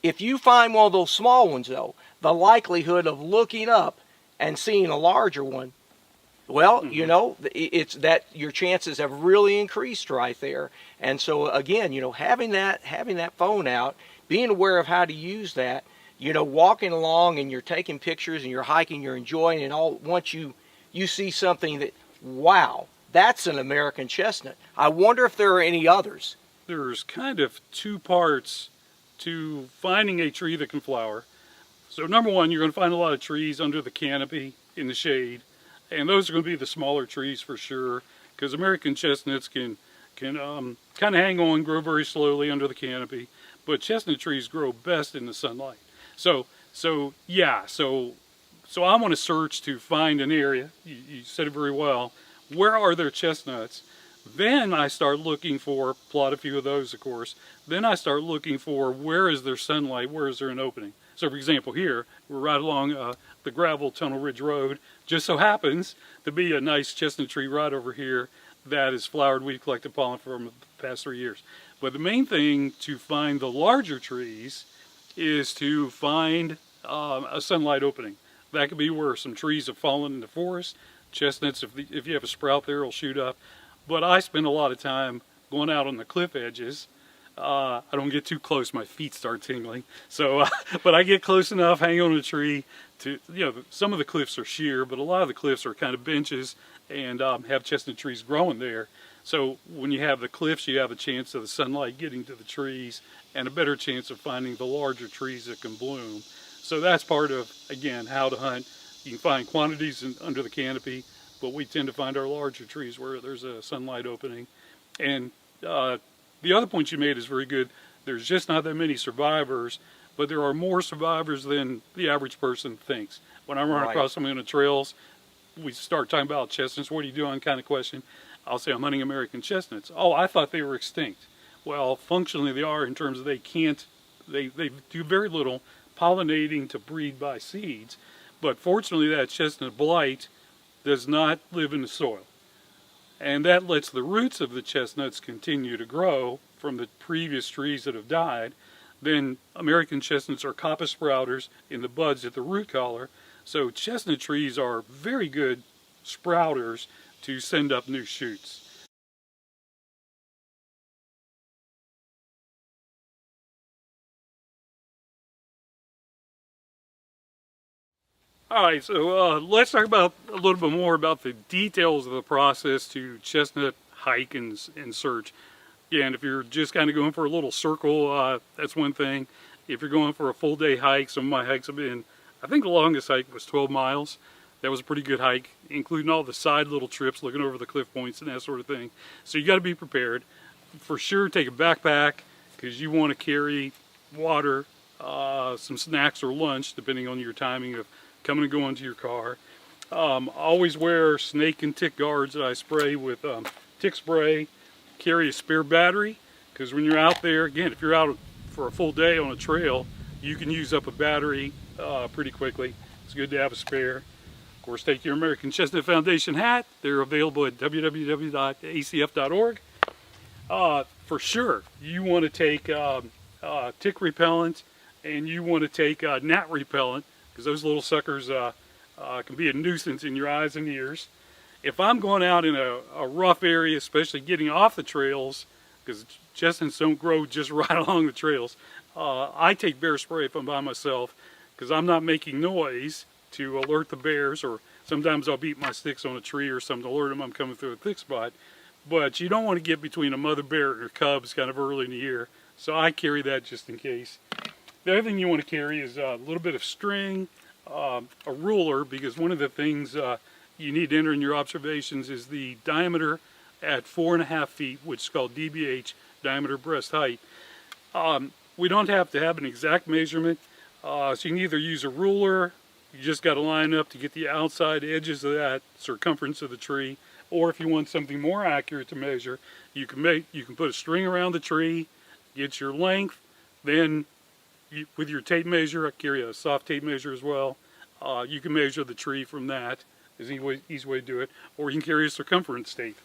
If you find one of those small ones, though, the likelihood of looking up and seeing a larger one, well, you know, it's that your chances have really increased right there. And so again, you know, having that phone out, being aware of how to use that, you know, walking along and you're taking pictures and you're hiking, you're enjoying it all. Once you see something that, wow, that's an American chestnut. I wonder if there are any others. There's kind of 2 parts to finding a tree that can flower. So number one, you're going to find a lot of trees under the canopy in the shade. And those are going to be the smaller trees for sure, because American chestnuts can kind of hang on, grow very slowly under the canopy, but chestnut trees grow best in the sunlight. So I want to search to find an area. You said it very well. Where are there chestnuts? Then I start looking for, plot a few of those, of course. Then I start looking for where is there sunlight, where is there an opening. So for example, here, we're right along the gravel Tunnel Ridge Road. Just so happens to be a nice chestnut tree right over here that is flowered. We've collected pollen from the past 3 years. But the main thing to find the larger trees is to find a sunlight opening. That could be where some trees have fallen in the forest. Chestnuts, if you have a sprout there, will shoot up. But I spend a lot of time going out on the cliff edges. I don't get too close, my feet start tingling. So, but I get close enough, hang on a tree to, you know, some of the cliffs are sheer, but a lot of the cliffs are kind of benches and have chestnut trees growing there. So when you have the cliffs, you have a chance of the sunlight getting to the trees and a better chance of finding the larger trees that can bloom. So that's part of, again, how to hunt. You can find quantities under the canopy, but we tend to find our larger trees where there's a sunlight opening. And the other point you made is very good. There's just not that many survivors, but there are more survivors than the average person thinks. When I run across somebody on the trails, we start talking about chestnuts. What are you doing? Kind of question. I'll say I'm hunting American chestnuts. Oh, I thought they were extinct. Well, functionally they are in terms of they do very little pollinating to breed by seeds. But fortunately that chestnut blight does not live in the soil. And that lets the roots of the chestnuts continue to grow from the previous trees that have died. Then American chestnuts are coppice sprouters in the buds at the root collar. So chestnut trees are very good sprouters to send up new shoots. All right, so let's talk about a little bit more about the details of the process to chestnut hike and search. Again, if you're just kind of going for a little circle, that's one thing. If you're going for a full day hike, some of my hikes have been, I think the longest hike was 12 miles. That was a pretty good hike, including all the side little trips, looking over the cliff points and that sort of thing. So you got to be prepared. For sure, take a backpack because you want to carry water, some snacks or lunch, depending on your timing of coming and going to your car. Always wear snake and tick guards that I spray with tick spray. Carry a spare battery because when you're out there, again, if you're out for a full day on a trail, you can use up a battery pretty quickly. It's good to have a spare. Of course, take your American Chestnut Foundation hat. They're available at www.acf.org. For sure, you want to take tick repellent and you want to take gnat repellent because those little suckers can be a nuisance in your eyes and ears. If I'm going out in a rough area, especially getting off the trails, because chestnuts don't grow just right along the trails, I take bear spray if I'm by myself because I'm not making noise to alert the bears, or sometimes I'll beat my sticks on a tree or something to alert them I'm coming through a thick spot. But you don't want to get between a mother bear and her cubs kind of early in the year, so I carry that just in case. The other thing you want to carry is a little bit of string, a ruler, because one of the things you need to enter in your observations is the diameter at 4.5 feet, which is called DBH, diameter breast height. We don't have to have an exact measurement, so you can either use a ruler, you just got to line up to get the outside edges of that circumference of the tree, or if you want something more accurate to measure, you can put a string around the tree, get your length, then with your tape measure, I carry a soft tape measure as well, you can measure the tree from that. Is an easy way to do it, or you can carry a circumference tape.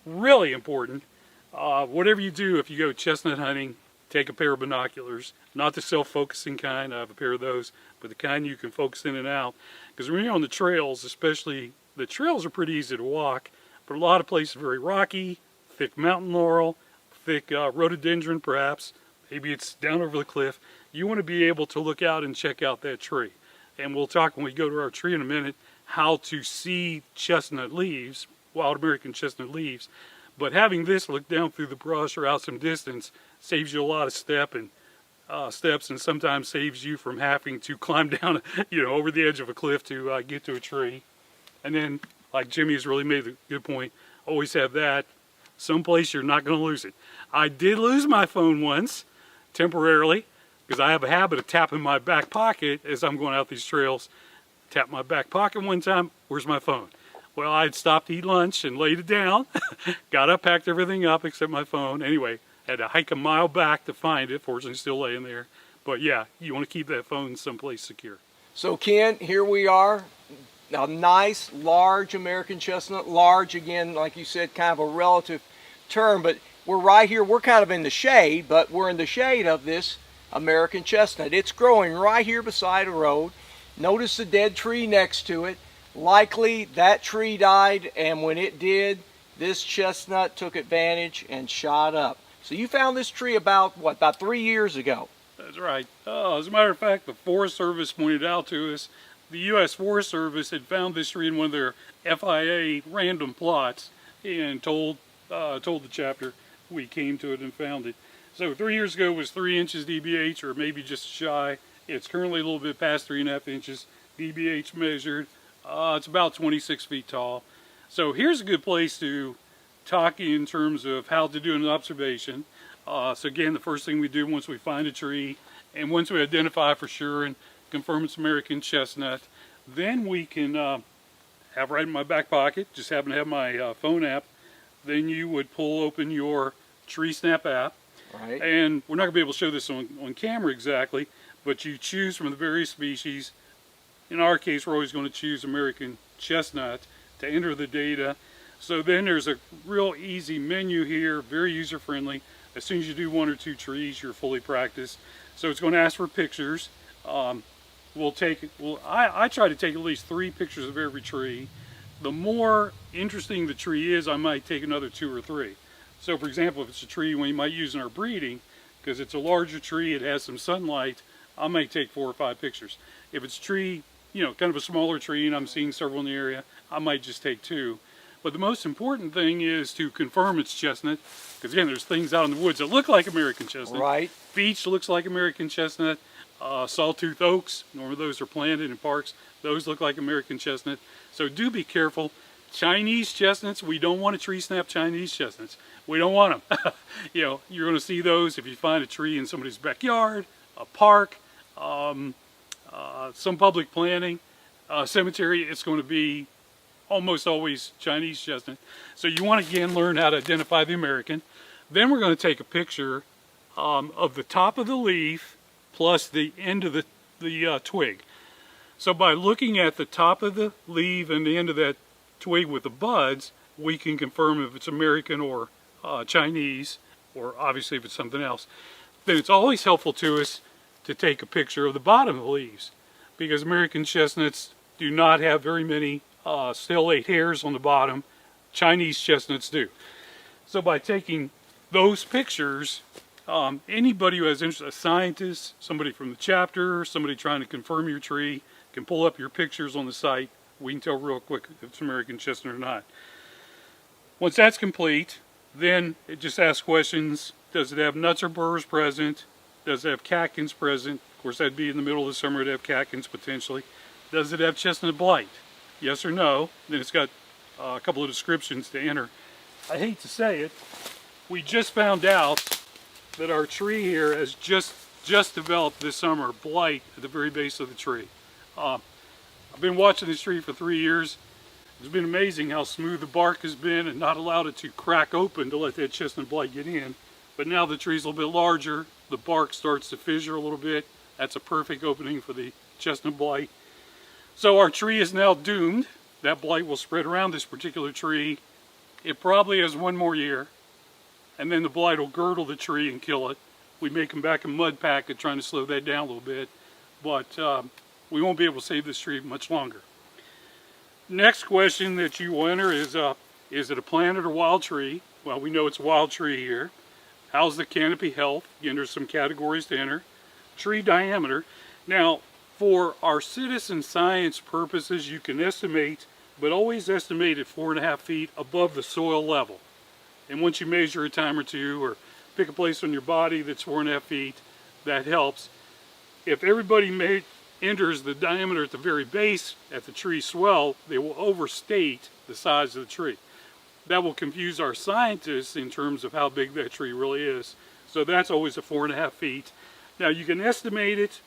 Really important, whatever you do, if you go chestnut hunting, take a pair of binoculars, not the self-focusing kind, I have a pair of those, but the kind you can focus in and out, because when you're on the trails, especially, the trails are pretty easy to walk, but a lot of places are very rocky, thick mountain laurel, thick rhododendron perhaps, maybe it's down over the cliff. You want to be able to look out and check out that tree. And we'll talk when we go to our tree in a minute how to see chestnut leaves, wild American chestnut leaves. But having this look down through the brush or out some distance saves you a lot of steps, and sometimes saves you from having to climb down, over the edge of a cliff to get to a tree. And then, like Jimmy's really made a good point, always have that someplace you're not going to lose it. I did lose my phone once, temporarily, because I have a habit of tapping my back pocket as I'm going out these trails. Tapped my back pocket one time, where's my phone? Well, I'd stopped to eat lunch and laid it down, got up, packed everything up except my phone. Anyway, had to hike a mile back to find it, fortunately still laying there. But yeah, you want to keep that phone someplace secure. So Ken, here we are, a nice large American chestnut. Large, again, like you said, kind of a relative term, but we're right here, we're kind of in the shade, but we're in the shade of this American chestnut. It's growing right here beside a road. Notice the dead tree next to it. Likely that tree died, and when it did, this chestnut took advantage and shot up. So you found this tree about 3 years ago? That's right. As a matter of fact, the Forest Service pointed out to us, the U.S. Forest Service had found this tree in one of their FIA random plots and told the chapter we came to it and found it. So 3 years ago it was 3 inches DBH, or maybe just shy. It's currently a little bit past 3.5 inches DBH measured. It's about 26 feet tall. So here's a good place to talk in terms of how to do an observation. So again, the first thing we do once we find a tree, and once we identify for sure and confirm it's American chestnut, then we can have right in my back pocket, just happen to have my phone app, then you would pull open your TreeSnap app. Right. And we're not going to be able to show this on camera exactly, but you choose from the various species. In our case, we're always going to choose American chestnut to enter the data. So then there's a real easy menu here, very user-friendly. As soon as you do 1 or 2 trees, you're fully practiced. So it's going to ask for pictures. I try to take at least 3 pictures of every tree. The more interesting the tree is, I might take another 2 or 3. So for example, if it's a tree we might use in our breeding, because it's a larger tree, it has some sunlight, I might take 4 or 5 pictures. If it's a tree, kind of a smaller tree, and I'm seeing several in the area, I might just take 2. But the most important thing is to confirm it's chestnut, because again, there's things out in the woods that look like American chestnut. Right. Beech looks like American chestnut. Sawtooth oaks, normally those are planted in parks, those look like American chestnut. So do be careful. Chinese chestnuts, we don't want to tree snap Chinese chestnuts. We don't want them. You're going to see those if you find a tree in somebody's backyard, a park, some public planting, cemetery. It's going to be almost always Chinese chestnut. So you want to again learn how to identify the American. Then we're going to take a picture of the top of the leaf plus the end of the twig. So by looking at the top of the leaf and the end of that twig with the buds, we can confirm if it's American or Chinese, or obviously if it's something else. Then it's always helpful to us to take a picture of the bottom of the leaves, because American chestnuts do not have very many stellate hairs on the bottom. Chinese chestnuts do. So by taking those pictures, anybody who has interest, a scientist, somebody from the chapter, somebody trying to confirm your tree, can pull up your pictures on the site. We can tell real quick if it's American chestnut or not. Once that's complete, then it just asks questions. Does it have nuts or burrs present? Does it have catkins present? Of course, that'd be in the middle of the summer to have catkins potentially. Does it have chestnut blight? Yes or no? Then it's got a couple of descriptions to enter. I hate to say it, we just found out that our tree here has just developed this summer blight at the very base of the tree. I've been watching this tree for 3 years. It's been amazing how smooth the bark has been and not allowed it to crack open to let that chestnut blight get in. But now the tree's a little bit larger, the bark starts to fissure a little bit. That's a perfect opening for the chestnut blight. So our tree is now doomed. That blight will spread around this particular tree. It probably has 1 more year, and then the blight will girdle the tree and kill it. We may come back and mud pack it, trying to slow that down a little bit, but we won't be able to save this tree much longer. Next question that you will enter is it a planted or wild tree? Well, we know it's a wild tree here. How's the canopy health? Again, there's some categories to enter. Tree diameter. Now, for our citizen science purposes, you can estimate, but always estimate at 4.5 feet above the soil level. And once you measure a time or two, or pick a place on your body that's 4.5 feet, that helps. If everybody enters the diameter at the very base at the tree swell, they will overstate the size of the tree. That will confuse our scientists in terms of how big that tree really is. So that's always a 4.5 feet. Now you can estimate it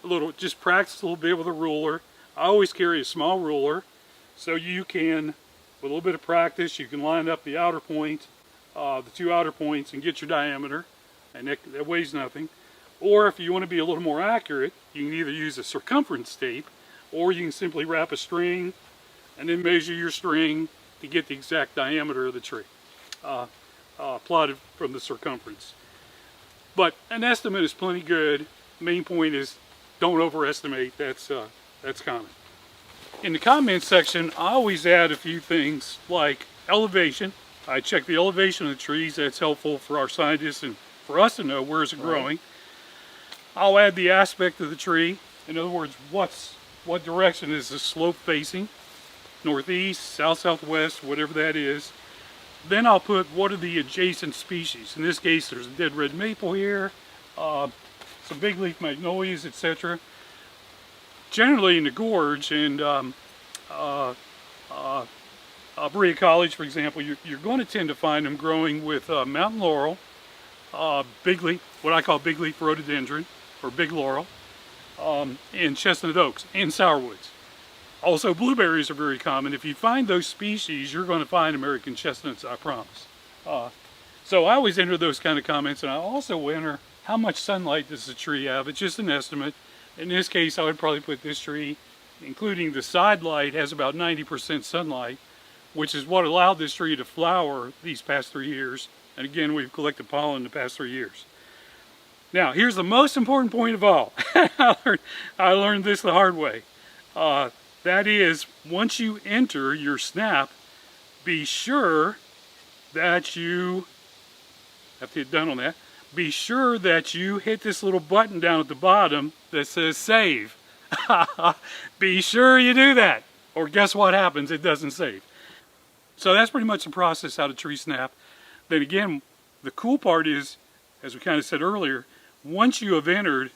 a little, just practice a little bit with a ruler. I always carry a small ruler, so you can, with a little bit of practice, you can line up the outer point, the 2 outer points, and get your diameter, and that weighs nothing. Or if you want to be a little more accurate, you can either use a circumference tape, or you can simply wrap a string and then measure your string to get the exact diameter of the tree, plotted from the circumference. But an estimate is plenty good. Main point is don't overestimate. That's common. In the comments section, I always add a few things like elevation. I check the elevation of the trees. That's helpful for our scientists and for us to know where is it growing. I'll add the aspect of the tree. In other words, what direction is the slope facing? Northeast, south, southwest, whatever that is. Then I'll put what are the adjacent species. In this case, there's a dead red maple here, some big leaf magnolias, etc. Generally in the gorge and Berea College, for example, you're going to tend to find them growing with mountain laurel, big leaf, what I call big leaf rhododendron, or big laurel, and chestnut oaks, and sourwoods. Also, blueberries are very common. If you find those species, you're going to find American chestnuts, I promise. So I always enter those kind of comments, and I also enter how much sunlight does the tree have. It's just an estimate. In this case, I would probably put this tree, including the side light, has about 90% sunlight, which is what allowed this tree to flower these past 3 years. And again, we've collected pollen the past 3 years. Now, here's the most important point of all. I learned this the hard way. That is, once you enter your snap, be sure that you, have to hit done on that, be sure that you hit this little button down at the bottom that says save. Be sure you do that, or guess what happens? It doesn't save. So that's pretty much the process out of TreeSnap. Then again, the cool part is, as we kind of said earlier, once you have entered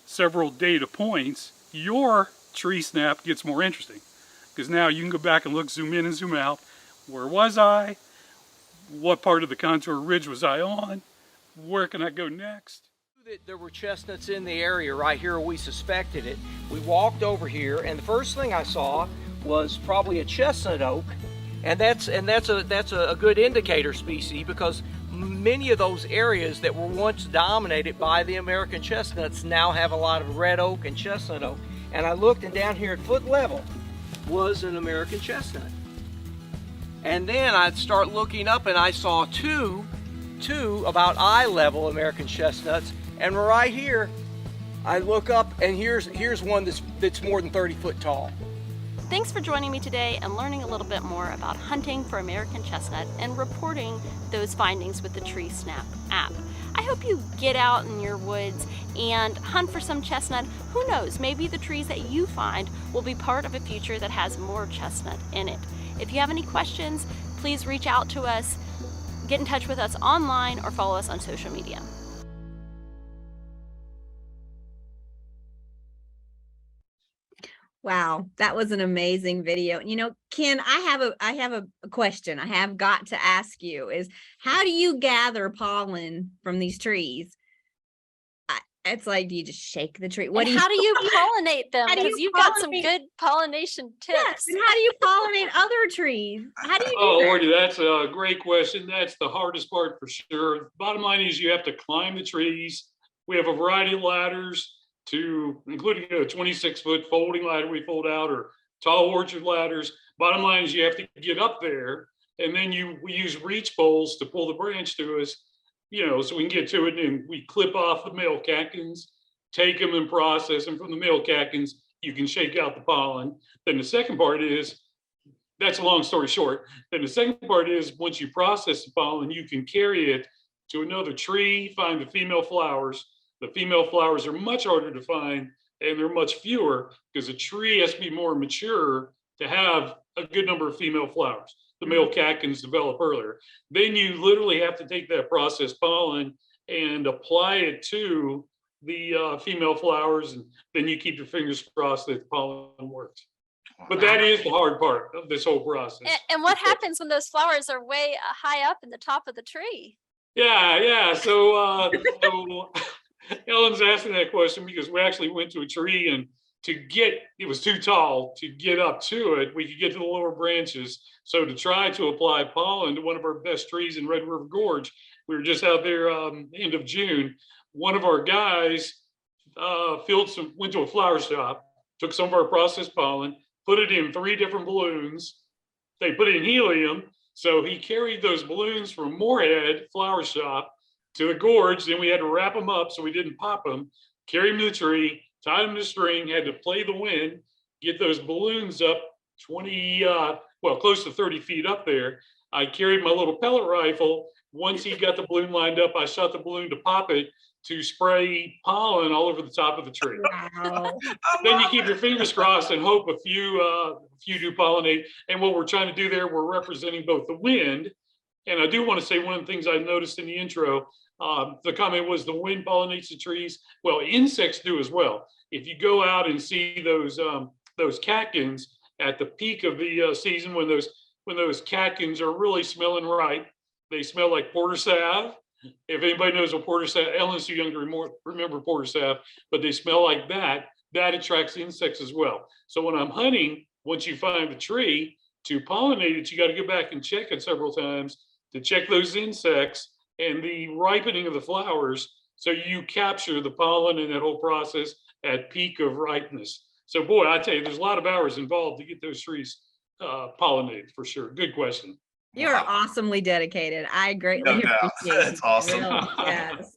several data points, your TreeSnap gets more interesting, because now you can go back and look, zoom in and zoom out. Where was I? What part of the contour ridge was I on? Where can I go next? There were chestnuts in the area right here. We suspected it. We walked over here, and the first thing I saw was probably a chestnut oak, and that's a good indicator species, because many of those areas that were once dominated by the American chestnuts now have a lot of red oak and chestnut oak. And I looked, and down here at foot level was an American chestnut. And then I'd start looking up, and I saw two about eye level American chestnuts. And right here, I look up, and here's one that's more than 30 foot tall. Thanks for joining me today and learning a little bit more about hunting for American chestnut and reporting those findings with the TreeSnap app. I hope you get out in your woods and hunt for some chestnut. Who knows, maybe the trees that you find will be part of a future that has more chestnut in it. If you have any questions, please reach out to us, get in touch with us online, or follow us on social media. Wow, that was an amazing video. You know, Ken, I have a question I have got to ask you is how do you gather pollen from these trees? It's like, do you just shake the tree? What And do you how do you pollinate them? how do you Because you've got some pollinate? good pollination Yes, tips. and how do you pollinate other trees? How do you Oh, do that? Lordy, that's a great question. That's the hardest part for sure. Bottom line is you have to climb the trees. We have a variety of ladders to, including a 26-foot folding ladder we fold out, or tall orchard ladders. Bottom line is you have to get up there, and then we use reach poles to pull the branch to us, so we can get to it, and we clip off the male catkins, take them and process them. From the male catkins, you can shake out the pollen. Then the second part is, that's a long story short. Then the second part is, once you process the pollen, you can carry it to another tree, find the female flowers. The female flowers are much harder to find, and they're much fewer because a tree has to be more mature to have a good number of female flowers. The male catkins develop earlier. Then you literally have to take that processed pollen and apply it to the female flowers, and then you keep your fingers crossed that the pollen works. But that is the hard part of this whole process. And what happens when those flowers are way high up in the top of the tree? Yeah. So Ellen's asking that question because we actually went to a tree, and it was too tall to get up to it. We could get to the lower branches. So to try to apply pollen to one of our best trees in Red River Gorge, we were just out there end of June. One of our guys went to a flower shop, took some of our processed pollen, put it in 3 different balloons. They put in helium. So he carried those balloons from Moorhead Flower Shop to the gorge. Then we had to wrap them up so we didn't pop them, carry them to the tree, tie them to string, had to play the wind, get those balloons up close to 30 feet up there. I carried my little pellet rifle. Once he got the balloon lined up, I shot the balloon to pop it to spray pollen all over the top of the tree. Wow. Then you keep your fingers crossed and hope a few do pollinate. And what we're trying to do there, we're representing both the wind. And I do want to say one of the things I noticed in the intro, the comment was the wind pollinates the trees. Well, insects do as well. If you go out and see those catkins at the peak of the season, when those catkins are really smelling right, they smell like porter salve. If anybody knows what porter salve, Ellen's too young to remember porter salve, but they smell like that. That attracts insects as well. So when I'm hunting, once you find the tree, to pollinate it, you got to go back and check it several times to check those insects and the ripening of the flowers. So you capture the pollen in that whole process at peak of ripeness. So boy, I tell you, there's a lot of hours involved to get those trees pollinated for sure. Good question. You're awesomely dedicated. I greatly No doubt. appreciate That's it. awesome. Really, yes.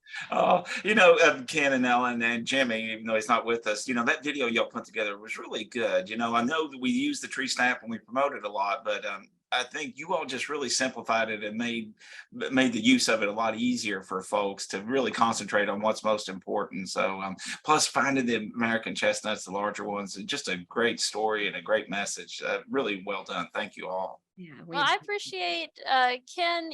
Ken and Ellen and Jimmy, even though he's not with us, that video y'all put together was really good. I know that we use the TreeSnap and we promote it a lot, but I think you all just really simplified it and made the use of it a lot easier for folks to really concentrate on what's most important. So plus finding the American chestnuts, the larger ones, and just a great story and a great message. Really well done. Thank you all. Yeah, Well, I appreciate Ken,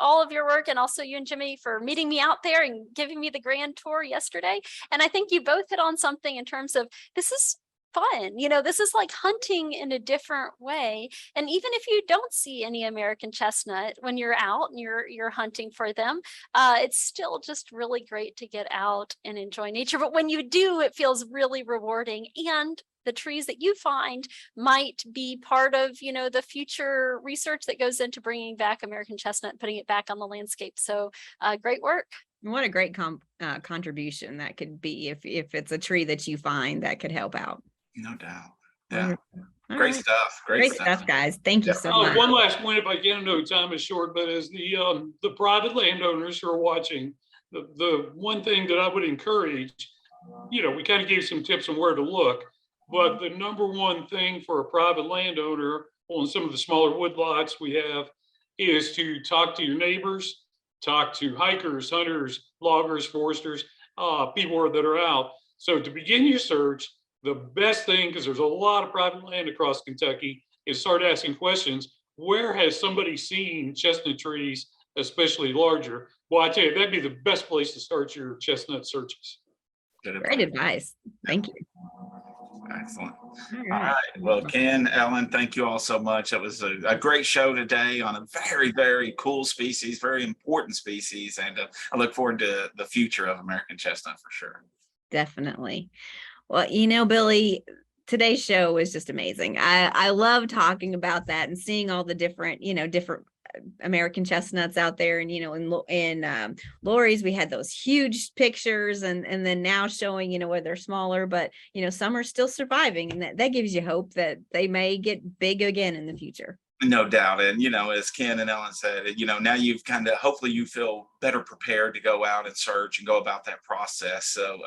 all of your work, and also you and Jimmy for meeting me out there and giving me the grand tour yesterday. And I think you both hit on something in terms of this is fun. This is like hunting in a different way. And even if you don't see any American chestnut when you're out and you're hunting for them, it's still just really great to get out and enjoy nature. But when you do, it feels really rewarding. And the trees that you find might be part of, the future research that goes into bringing back American chestnut, putting it back on the landscape. So great work. What a great contribution that could be if it's a tree that you find that could help out. No doubt. Yeah. All Great right. stuff. Great stuff, guys. Thank you so much. One last point, if I can, I know time is short, but as the private landowners who are watching, the one thing that I would encourage, we kind of gave some tips on where to look, but the number one thing for a private landowner on some of the smaller woodlots we have is to talk to your neighbors, talk to hikers, hunters, loggers, foresters, people that are out. So to begin your search, the best thing, because there's a lot of private land across Kentucky, is start asking questions. Where has somebody seen chestnut trees, especially larger? Well, I tell you, that'd be the best place to start your chestnut searches. Great advice. Thank you. Excellent. All All right. right. Well, Ken, Ellen, thank you all so much. It was a great show today on a very, very cool species, very important species. And I look forward to the future of American chestnut for sure. Definitely. Well, Billy, today's show was just amazing. I love talking about that and seeing all the different, different American chestnuts out there. And, in Lori's, we had those huge pictures and then now showing, where they're smaller, but, some are still surviving. And that gives you hope that they may get big again in the future. No doubt. And, as Ken and Ellen said, now you've hopefully you feel better prepared to go out and search and go about that process. So,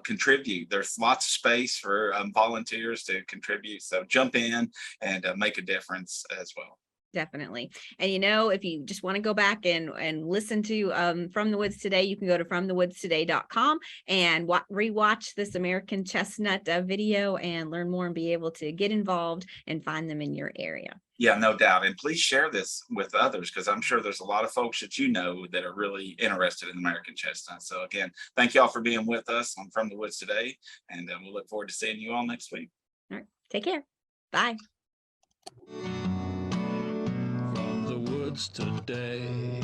contribute. There's lots of space for volunteers to contribute. So jump in and make a difference as well. Definitely. And if you just want to go back and listen to From the Woods Today, you can go to fromthewoodstoday.com and rewatch this American chestnut video and learn more and be able to get involved and find them in your area. Yeah, no doubt. And please share this with others, because I'm sure there's a lot of folks that that are really interested in American chestnut. So again, thank you all for being with us on From the Woods Today. And we'll look forward to seeing you all next week. All right. Take care. Bye. From the woods today.